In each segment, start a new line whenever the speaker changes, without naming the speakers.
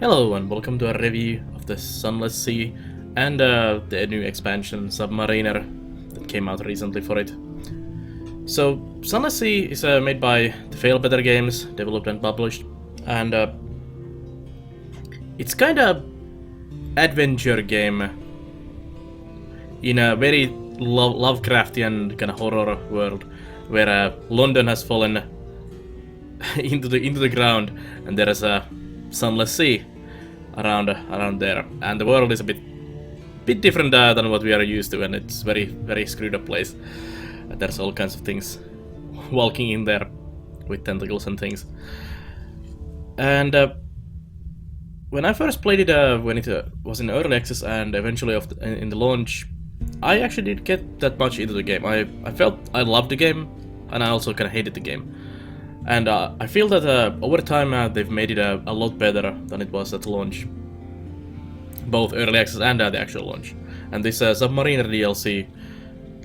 Hello and welcome to a review of the Sunless Sea and the new expansion Submariner that came out recently for it. So Sunless Sea is made by the Failbetter games, developed and published, and it's kind of adventure game in a very Lovecraftian kind of horror world where London has fallen into the ground and there is a Sunless Sea around there, and the world is a bit different than what we are used to, and it's very screwed up place. There's all kinds of things walking in there with tentacles and things. And when I first played it, when it was in early access and eventually in the launch, I actually didn't get that much into the game. I felt I loved the game, and I also kind of hated the game. And I feel that over time they've made it a lot better than it was at launch. Both early access and the actual launch. And this Zubmariner DLC,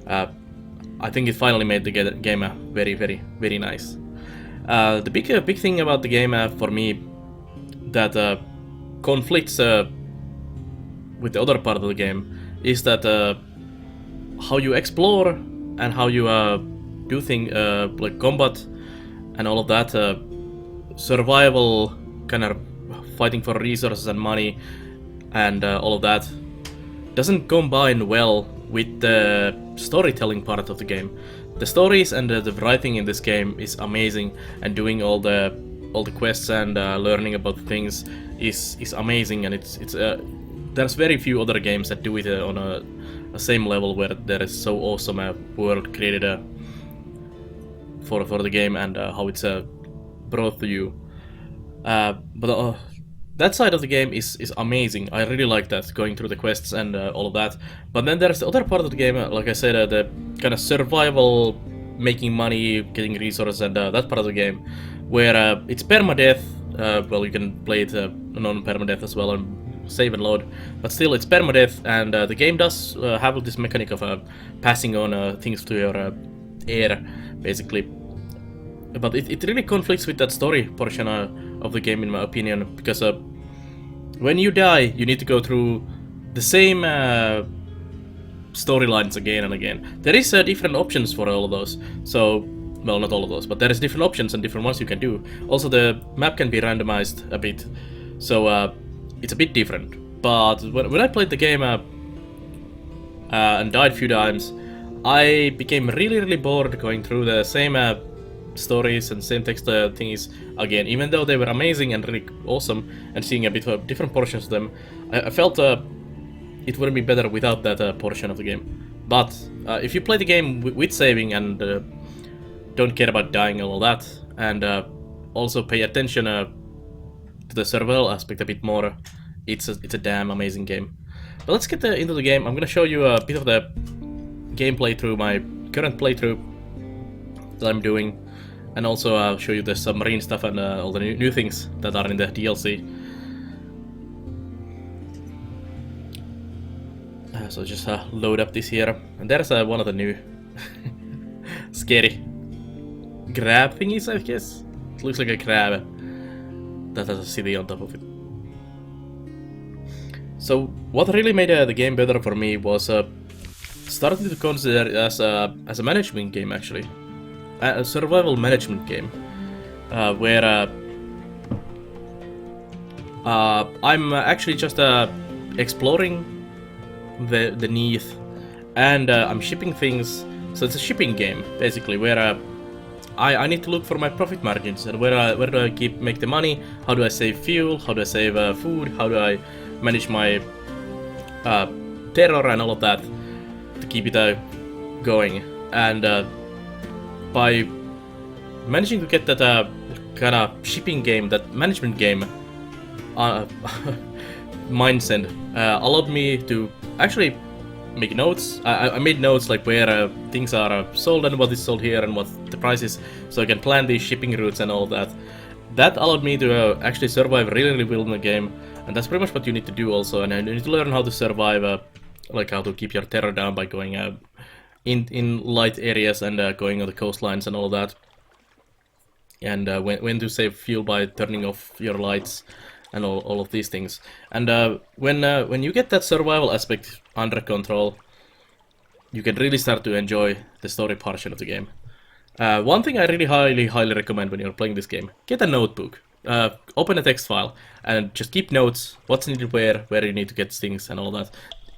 I think it finally made the game very nice. The big thing about the game for me that conflicts with the other part of the game is that how you explore and how you do things like combat and all of that, survival, kind of fighting for resources and money, and all of that, doesn't combine well with the storytelling part of the game. The stories and the writing in this game is amazing, and doing all the quests and learning about things is amazing. And it's there's very few other games that do it on a same level where there is so awesome a world created for the game and how it's brought to you. But that side of the game is amazing. I really like that, going through the quests and all of that. But then there's the other part of the game, like I said, the kind of survival, making money, getting resources, and that part of the game, where it's permadeath. Well, you can play it non-permadeath as well and save and load, but still it's permadeath, and the game does have this mechanic of passing on things to your air, basically. But it really conflicts with that story portion of the game, in my opinion, because when you die, you need to go through the same storylines again and again. There is different options for all of those, so, well, not all of those, but there is different options and different ones you can do. Also, the map can be randomized a bit, so it's a bit different. But when I played the game and died a few times, I became really bored going through the same stories and same text things again, even though they were amazing and really awesome, and seeing a bit of different portions of them, I felt it wouldn't be better without that portion of the game. But if you play the game with saving and don't care about dying and all that, and also pay attention to the survival aspect a bit more, it's a damn amazing game. But let's get into the game. I'm gonna show you a bit of the gameplay through my current playthrough that I'm doing, and also I'll show you the submarine stuff and all the new things that are in the DLC. So just load up this here, and there's one of the new scary crab thingies, I guess. It looks like a crab that has a city on top of it. So what really made the game better for me was starting to consider it as a management game, actually. A survival management game, where I'm actually just exploring the Neath, and I'm shipping things. So it's a shipping game, basically, where I need to look for my profit margins, and where do I make the money, how do I save fuel, how do I save food, how do I manage my terror and all of that to keep it going. And by managing to get that kind of shipping game, that management game mindset, allowed me to actually make notes. I made notes like where things are sold and what is sold here and what the price is, so I can plan these shipping routes and all that. That allowed me to actually survive really well in the game, and that's pretty much what you need to do also. And you need to learn how to survive, like how to keep your terror down by going in light areas and going on the coastlines and all that. And when to save fuel by turning off your lights and all of these things. And when you get that survival aspect under control, you can really start to enjoy the story portion of the game. One thing I really highly recommend when you're playing this game, get a notebook. Open a text file and just keep notes, what's needed where you need to get things and all that.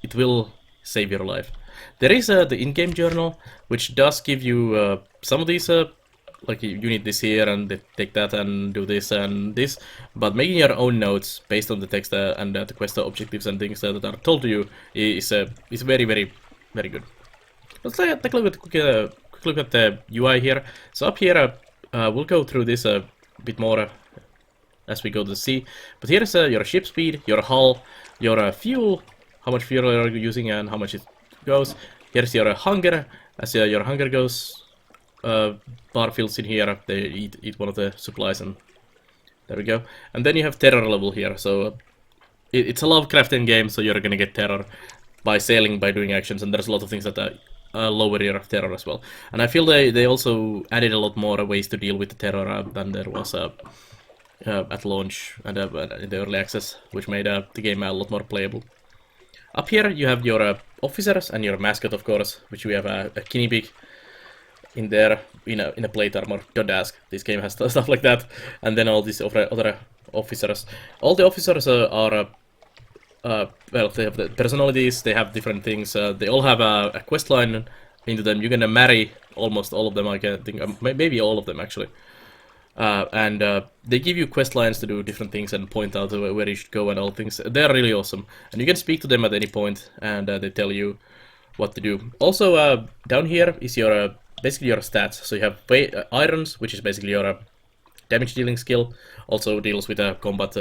It will save your life. There is the in-game journal, which does give you some of these, like you need this here and take that and do this and this, but making your own notes based on the text and the quest objectives and things that are told to you is very, very, very good. Let's take a quick look at the UI here. So up here, we'll go through this a bit more as we go to the sea. But here is your ship speed, your hull, your fuel, how much fuel are you using and how much it goes. Here's your hunger, as your hunger goes. Bar fills in here, they eat one of the supplies, and there we go. And then you have terror level here, so it's a Lovecraftian game, so you're gonna get terror by sailing, by doing actions, and there's a lot of things that lower your terror as well. And I feel they also added a lot more ways to deal with the terror than there was at launch and in the early access, which made the game a lot more playable. Up here you have your officers and your mascot, of course, which we have a Kinnipig in there in a plate armor. Don't ask, this game has stuff like that. And then all these other officers. All the officers are well, they have the personalities, they have different things, they all have a quest line into them. You're gonna marry almost all of them, I think, maybe all of them actually. And they give you quest lines to do different things and point out where you should go and all things. They're really awesome. And you can speak to them at any point and they tell you what to do. Also, down here is your basically your stats. So you have irons, which is basically your damage dealing skill, also deals with combat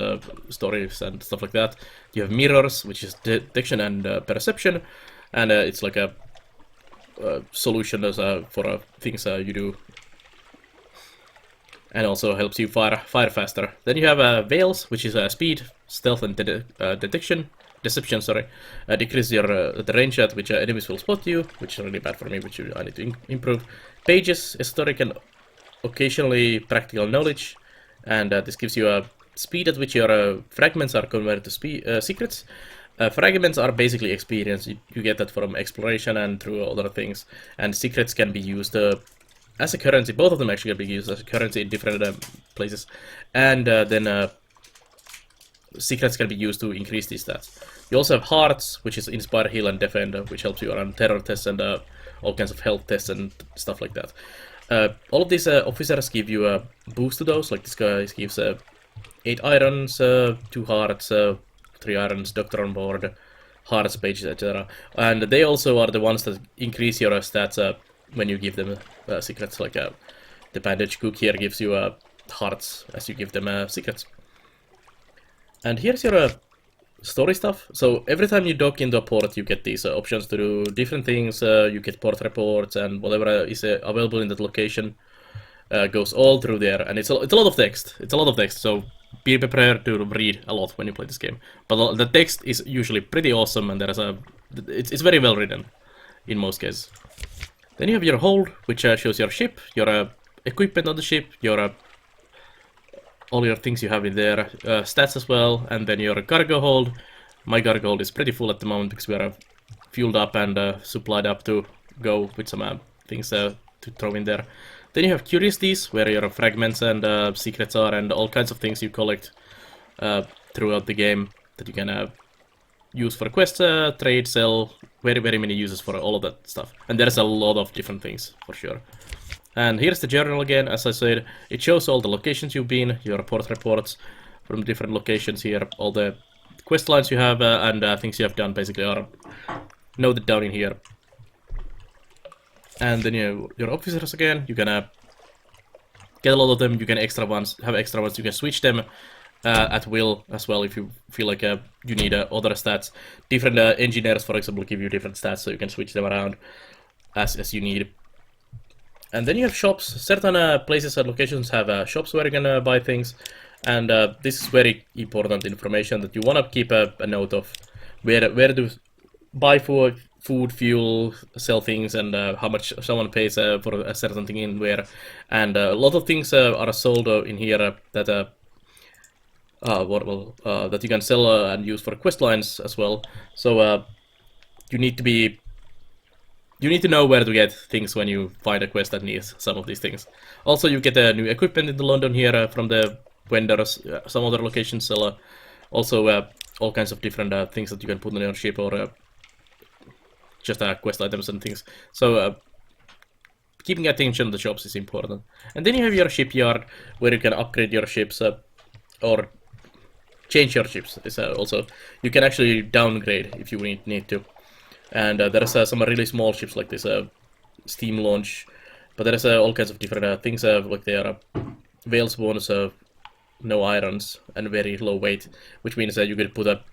stories and stuff like that. You have mirrors, which is detection and perception, and it's like a solution as, for things you do, and also helps you fire faster. Then you have veils, which is speed, stealth, and deception. Sorry, decrease your the range at which enemies will spot you, which is really bad for me, which I need to improve. Pages, historic, and occasionally practical knowledge, and this gives you a speed at which your fragments are converted to secrets. Fragments are basically experience. You get that from exploration and through other things, and secrets can be used as a currency. Both of them actually can be used as a currency in different places, and then secrets can be used to increase these stats. You also have hearts, which is inspire, heal, and defend, which helps you run terror tests and all kinds of health tests and stuff like that. All of these officers give you a boost to those, like this guy gives 8 irons, 2 hearts, 3 irons, doctor on board, hearts, pages, etc. And they also are the ones that increase your stats when you give them secrets, like the bandage cook here gives you hearts as you give them secrets. And here's your story stuff. So every time you dock into a port, you get these options to do different things. You get port reports and whatever is available in that location goes all through there. And it's a lot of text. It's a lot of text. So be prepared to read a lot when you play this game. But the text is usually pretty awesome, and it's very well written in most cases. Then you have your hold, which shows your ship, your equipment on the ship, your all your things you have in there, stats as well, and then your cargo hold. My cargo hold is pretty full at the moment because we are fueled up and supplied up to go with some things to throw in there. Then you have curiosities, where your fragments and secrets are, and all kinds of things you collect throughout the game that you can use for quests, trade, sell, very many uses for all of that stuff. And there's a lot of different things, for sure. And here's the journal again. As I said, it shows all the locations you've been, your port reports from different locations here, all the quest lines you have, and things you have done basically are noted down in here. And then your officers again, you can get a lot of them, you can have extra ones, you can switch them at will as well if you feel like you need other stats. Different engineers, for example, give you different stats, so you can switch them around as you need. And then you have shops. Certain places and locations have shops where you can buy things, and this is very important information that you want to keep a note of. Where to buy food, fuel, sell things, and how much someone pays for a certain thing in where. And a lot of things are sold in here that that you can sell and use for quest lines as well. So you need to be you need to know where to get things when you find a quest that needs some of these things. Also, you get new equipment in the London here from the vendors. Some other locations sell also all kinds of different things that you can put on your ship, or just quest items and things. So keeping attention to the shops is important. And then you have your shipyard, where you can upgrade your ships or change your ships. Also, you can actually downgrade if you need to. And there's some really small ships like this steam launch, but there's all kinds of different things like there are whales bonus, no irons, and very low weight, which means that you could put a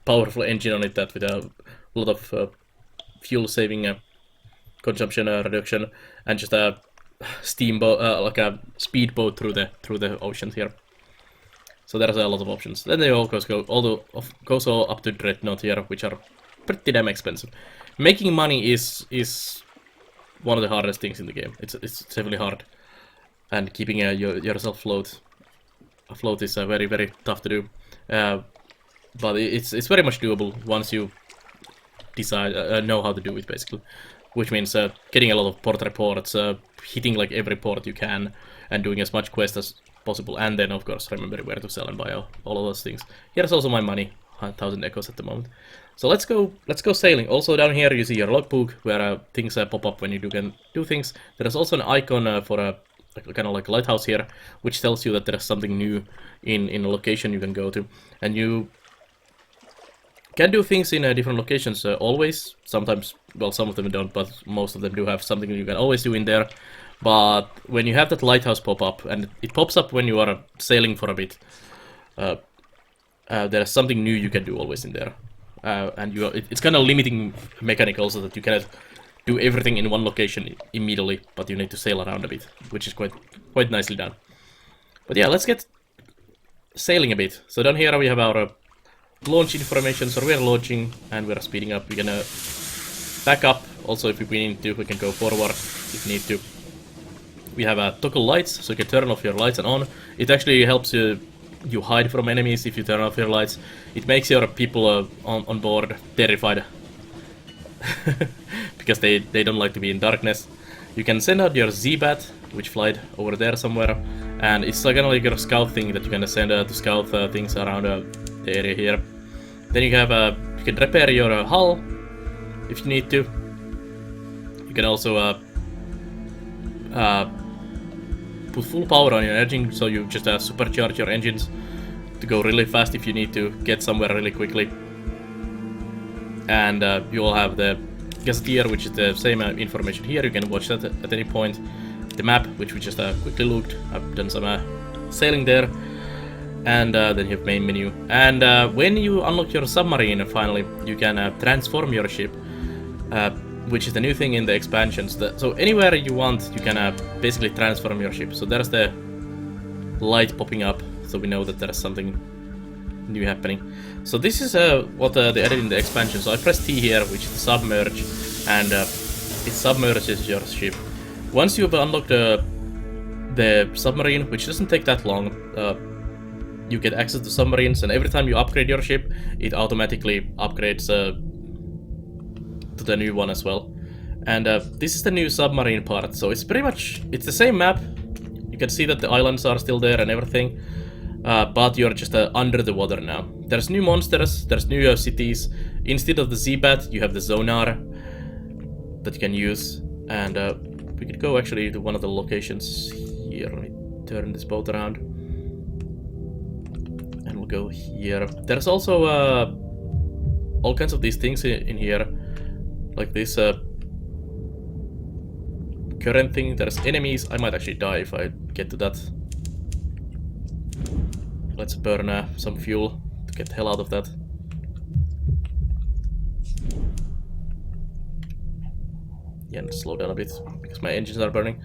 powerful engine on it that with a lot of fuel saving consumption reduction, and just a steamboat, like a speedboat through the oceans here. So there's a lot of options. Then they all go up to Dreadnought here, which are pretty damn expensive. Making money is one of the hardest things in the game. It's definitely hard, and keeping yourself afloat is very, very tough to do. But it's very much doable once you decide know how to do it, basically. Which means getting a lot of port reports, hitting like every port you can, and doing as much quest as possible. And then of course remember where to sell and buy all of those things. Here's also my money, 1,000 echoes at the moment. So let's go sailing. Also down here you see your logbook, where things pop up when you can do things. There's also an icon for a kind of like a lighthouse here, which tells you that there's something new in a location you can go to, and you can do things in different locations always. Sometimes, well, some of them don't, but most of them do have something you can always do in there. But when you have that lighthouse pop up, and it pops up when you are sailing for a bit, there's something new you can do always in there. And it's kind of limiting mechanic also, that you cannot do everything in one location immediately, but you need to sail around a bit, which is quite nicely done. But yeah, let's get sailing a bit. So down here we have our launch information. So we're launching and we're speeding up. We're gonna back up. Also, if we need to, we can go forward if need to. We have toggle lights, so you can turn off your lights and on. It actually helps you hide from enemies if you turn off your lights. It makes your people on board terrified because they don't like to be in darkness. You can send out your Z-Bat, which flies over there somewhere, and it's like kind of like your scout thing that you can send to scout things around the area here. Then you have you can repair your hull if you need to. You can also put full power on your engine, so you just supercharge your engines to go really fast if you need to get somewhere really quickly. And you will have the gazetteer, which is the same information here. You can watch that at any point. The map, which we just quickly looked. I've done some sailing there. And then you have main menu. And when you unlock your submarine, finally, you can transform your ship, which is the new thing in the expansions. So anywhere you want, you can basically transform your ship. So there's the light popping up, so we know that there's something new happening. So this is what they added in the expansion. So I press T here, which is the submerge, and it submerges your ship. Once you've unlocked the submarine, which doesn't take that long, you get access to submarines, and every time you upgrade your ship, it automatically upgrades to the new one as well. And this is the new submarine part, so it's pretty much, it's the same map. You can see that the islands are still there and everything, but you're just under the water now. There's new monsters, there's new cities. Instead of the Z-Bat, you have the Zonar that you can use. And we could go actually to one of the locations here. Let me turn this boat around. And we'll go here. There's also all kinds of these things in here. Like this current thing. There's enemies. I might actually die if I get to that. Let's burn some fuel to get the hell out of that. Yeah, and slow down a bit because my engines are burning.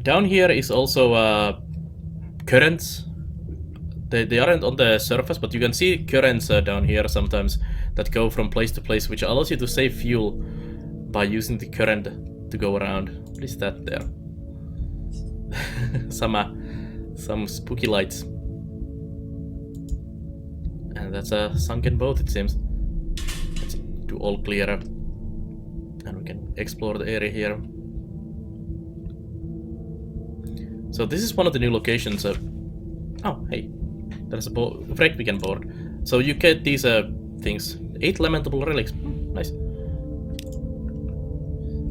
Down here is also currents. They aren't on the surface, but you can see currents down here sometimes that go from place to place, which allows you to save fuel by using the current to go around. What is that there? Some spooky lights. And that's a sunken boat, it seems. Let's do all clear. And we can explore the area here. So this is one of the new locations. Oh, hey. There's a wreck we can board. So you get these things. 8 lamentable relics. Nice.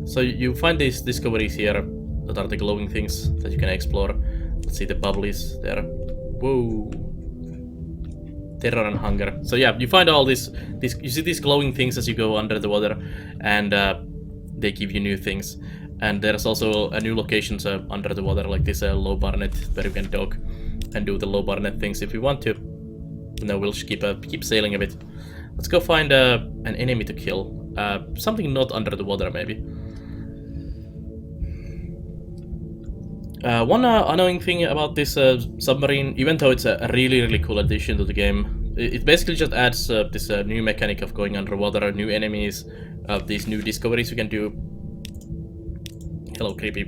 So you find these discoveries here that are the glowing things that you can explore. Let's see the bubblies there. Whoa. Terror and hunger. So yeah, you find all these you see these glowing things as you go under the water, and they give you new things. And there's also a new locations under the water, like this low barnet where you can dock and do the low barnet things if you want to. No, we'll just keep sailing a bit. Let's go find an enemy to kill. Something not under the water, maybe. One annoying thing about this submarine, even though it's a really cool addition to the game, it basically just adds this new mechanic of going underwater, new enemies, these new discoveries you can do. Hello, creepy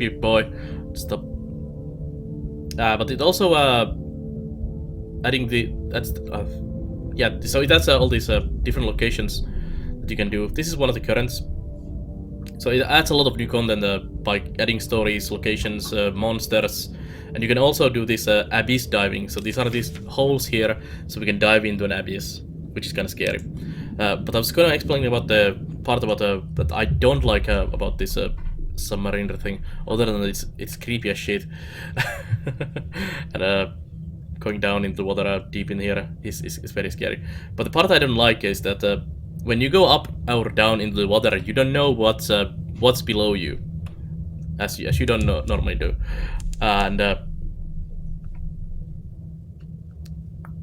boy. Stop. But it also adding so it adds all these different locations that you can do. This is one of the currents. So it adds a lot of new content by adding stories, locations, monsters, and you can also do this abyss diving. So these are these holes here, so we can dive into an abyss, which is kind of scary. But I was going to explain about the part about that I don't like about this Submariner thing, other than it's creepy as shit. And going down into the water deep in here is very scary. But the part I don't like is that when you go up or down into the water, you don't know what's below you, as you don't normally do, and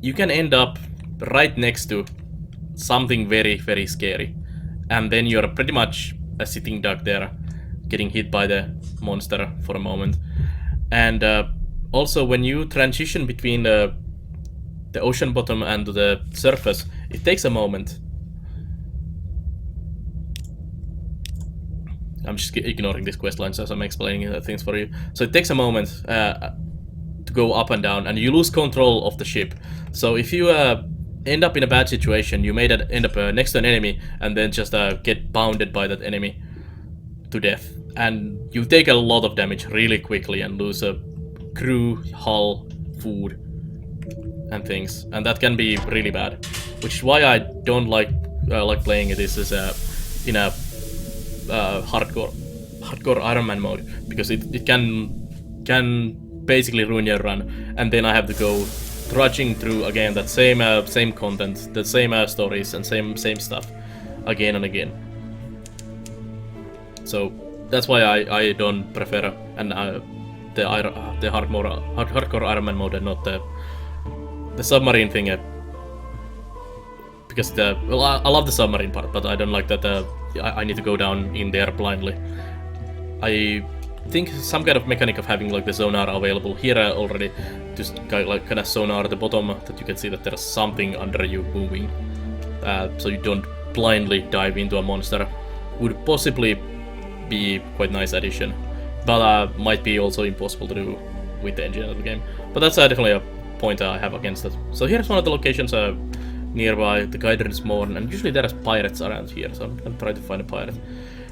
you can end up right next to something very scary, and then you're pretty much a sitting duck there, getting hit by the monster for a moment. And also, when you transition between the ocean bottom and the surface, it takes a moment. I'm just ignoring this quest line as I'm explaining things for you. So it takes a moment to go up and down, and you lose control of the ship. So if you end up in a bad situation, you may end up next to an enemy and then just get pounded by that enemy to death. And you take a lot of damage really quickly and lose a crew, hull, food, and things. And that can be really bad, which is why I don't like playing this as in a hardcore Iron Man mode, because it can basically ruin your run, and then I have to go trudging through again that same content, the same stories and same stuff again and again. So that's why I don't prefer the hardcore Iron Man mode and not the submarine thing. Because I love the submarine part, but I don't like that I need to go down in there blindly. I think some kind of mechanic of having like the sonar available here already, just kind of sonar at the bottom that you can see that there's something under you moving, so you don't blindly dive into a monster, would possibly be quite nice addition, but might be also impossible to do with the engine of the game. But that's definitely a point I have against it. So here's one of the locations nearby, the Guidance Morn, and usually there's pirates around here, so I'm gonna try to find a pirate.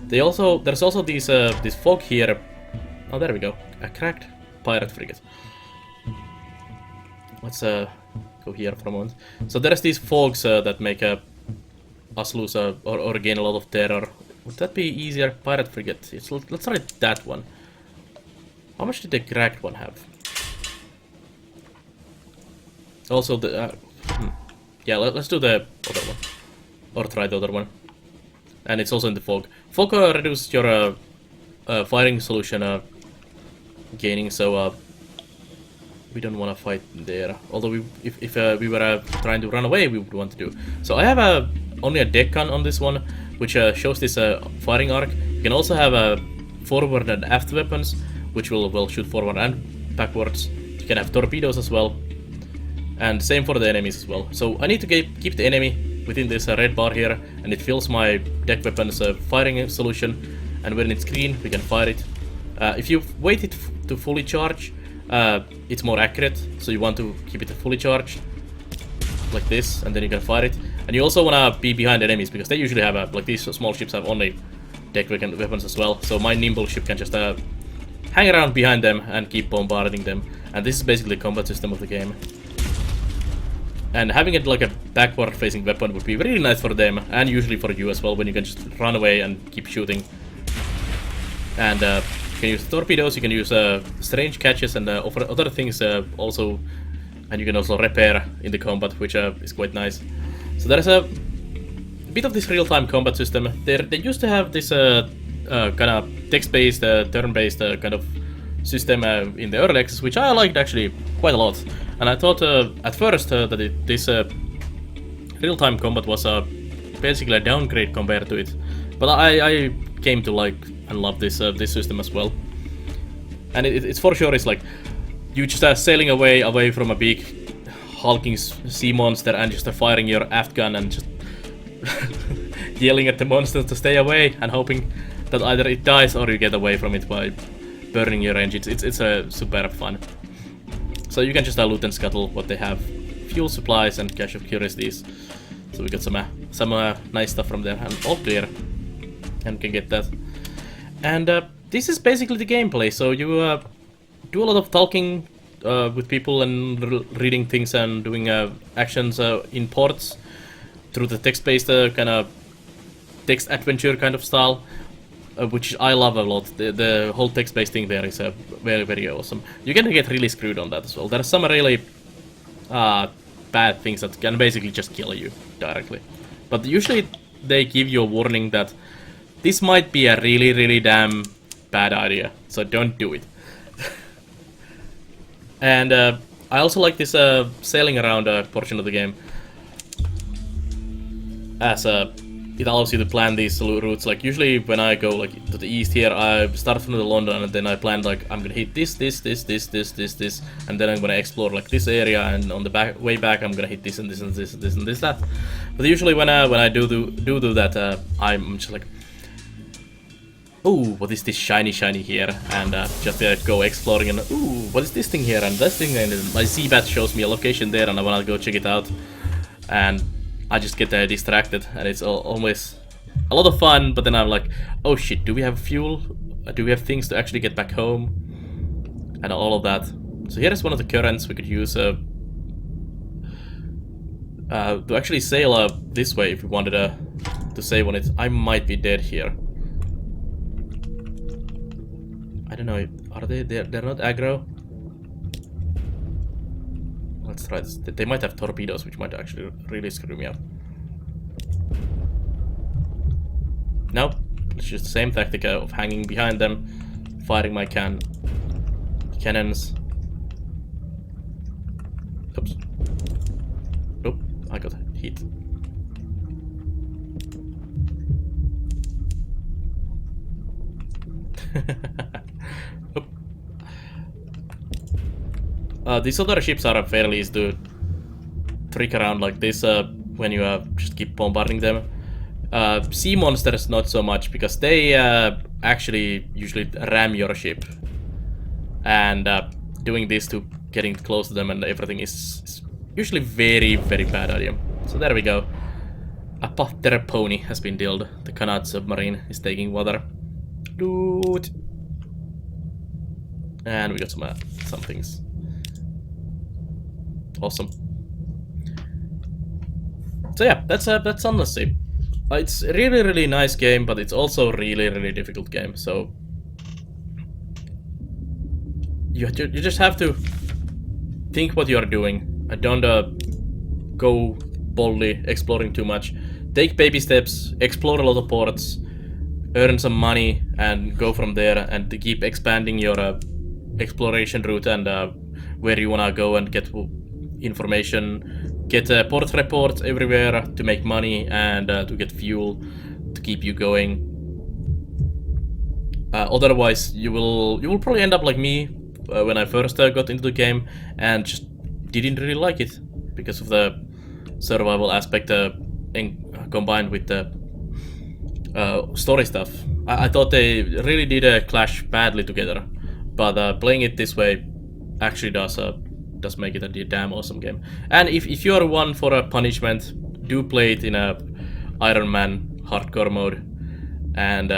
There's also these this fog here. Oh, there we go, a cracked pirate frigate. Let's go here for a moment. So there's these fogs that make us lose or gain a lot of terror. Would that be easier? Pirate frigate. Let's try that one. How much did the cracked one have? Also the yeah, let's do the other one, or try the other one. And it's also in the fog. Fog reduces your firing solution gaining, so we don't want to fight there. Although if we were trying to run away, we would want to do. So I have only a deck gun on this one, which shows this firing arc. You can also have forward and aft weapons, which will shoot forward and backwards. You can have torpedoes as well. And same for the enemies as well. So I need to keep the enemy within this red bar here, and it fills my deck weapons firing solution. And when it's green, we can fire it. If you wait it to fully charge, it's more accurate. So you want to keep it fully charged, like this, and then you can fire it. And you also want to be behind enemies, because they usually have like these small ships have only deck weapons as well. So my nimble ship can just hang around behind them and keep bombarding them. And this is basically the combat system of the game. And having it like a backward facing weapon would be really nice for them, and usually for you as well, when you can just run away and keep shooting. And you can use torpedoes, you can use strange catches and other things also. And you can also repair in the combat, which is quite nice. So there is a bit of this real-time combat system. They used to have this kind of text-based, turn-based kind of system in the early access, which I liked actually quite a lot. And I thought at first that this real-time combat was basically a downgrade compared to it. But I came to like and love this system as well. And it's for sure, it's like you just sailing away from a big hulking sea monster and just firing your aft gun and just yelling at the monster to stay away and hoping that either it dies or you get away from it by burning your engines. It's super fun. So you can just loot and scuttle what they have, fuel supplies and cache of curiosities. So we got some nice stuff from there, and all clear, and can get that. And this is basically the gameplay. So you do a lot of talking with people and reading things and doing actions in ports through the text-based kind of text adventure kind of style, which I love a lot. The whole text-based thing there is very, very awesome. You can get really screwed on that as well. There are some really bad things that can basically just kill you directly. But usually they give you a warning that this might be a really, really damn bad idea, so don't do it. And I also like this sailing around portion of the game, as it allows you to plan these routes. Like usually when I go like to the east here, I start from the London and then I plan like I'm gonna hit this, and then I'm gonna explore like this area, and on the way back I'm gonna hit this and this and this and this and this that. But usually when I do that, I'm just like, ooh, what is this shiny here? And just go exploring and ooh, what is this thing here and that thing, and my Z-Bat shows me a location there and I wanna go check it out. And I just get distracted, and it's always a lot of fun, but then I'm like, oh shit, do we have fuel? Do we have things to actually get back home? And all of that. So here is one of the currents we could use to actually sail this way if we wanted to save on it. I might be dead here. I don't know, are they? They're not aggro? Let's try this. They might have torpedoes, which might actually really screw me up. Nope, it's just the same tactic of hanging behind them, firing my cannons. Oops. Nope, I got hit. These other ships are fairly easy to trick around like this when you just keep bombarding them. Sea monsters not so much, because they actually usually ram your ship. And doing this to getting close to them and everything is usually very, very bad idea. So there we go. A Pater pony has been killed. The Kanad submarine is taking water. Loot! And we got some things. Awesome. So yeah, that's Sunless Sea. It's a really, really nice game, but it's also a really, really difficult game. So you just have to think what you are doing. Don't go boldly exploring too much. Take baby steps, explore a lot of ports, earn some money, and go from there. And to keep expanding your exploration route and where you wanna go and get information, get port reports everywhere to make money and to get fuel to keep you going. Otherwise, you will probably end up like me when I first got into the game and just didn't really like it because of the survival aspect combined with the story stuff. I thought they really did clash badly together, but playing it this way actually does make it a damn awesome game. And if you are one for a punishment, do play it in a Iron Man hardcore mode, and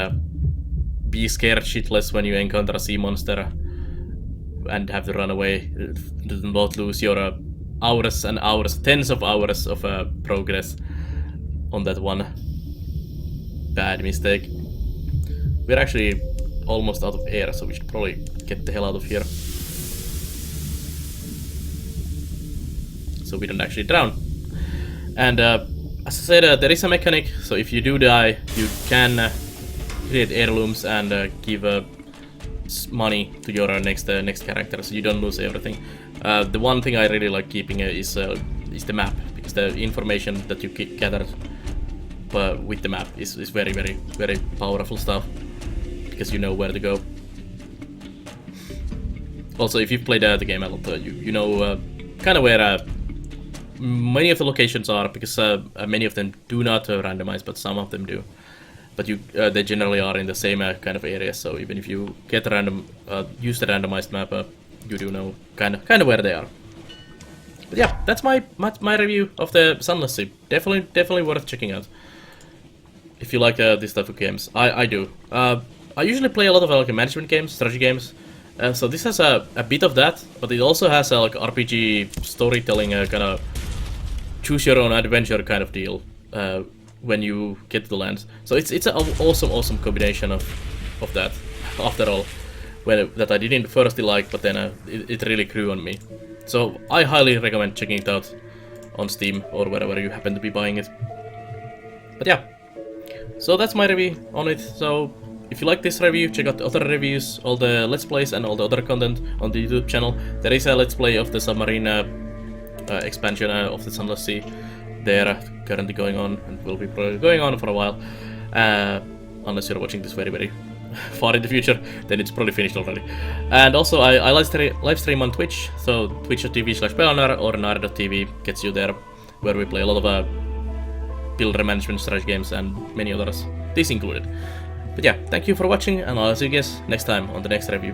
be scared shitless when you encounter a sea monster and have to run away. Do not lose your hours and hours, tens of hours of progress on that one bad mistake. We're actually almost out of air, so we should probably get the hell out of here, so we don't actually drown. And as I said, there is a mechanic, so if you do die, you can create heirlooms and give money to your next character, so you don't lose everything. The one thing I really like keeping is the map, because the information that you gather with the map is very, very, very powerful stuff, because you know where to go. Also, if you've played the game a lot, you know kind of where many of the locations are, because many of them do not randomize, but some of them do. But they generally are in the same kind of areas, so even if you get use the randomized map, you do know kind of where they are. But yeah, that's my review of the Sunless Sea. Definitely worth checking out if you like this type of games. I do. I usually play a lot of like management games, strategy games. So this has a bit of that, but it also has a like RPG storytelling kind of choose your own adventure kind of deal when you get to the lands. So it's an awesome combination of that. After all, that I didn't firstly like, but then it really grew on me. So I highly recommend checking it out on Steam or wherever you happen to be buying it. But yeah, so that's my review on it. So if you like this review, check out the other reviews, all the Let's Plays and all the other content on the YouTube channel. There is a Let's Play of the Submarine expansion of the Sunless Sea. They're currently going on and will be probably going on for a while. Unless you're watching this very, very far in the future, then it's probably finished already. And also I live stream on Twitch, so twitch.tv/Pelanar or nare.tv gets you there, where we play a lot of builder management strategy games and many others, this included. But yeah, thank you for watching, and I'll see you guys next time on the next review.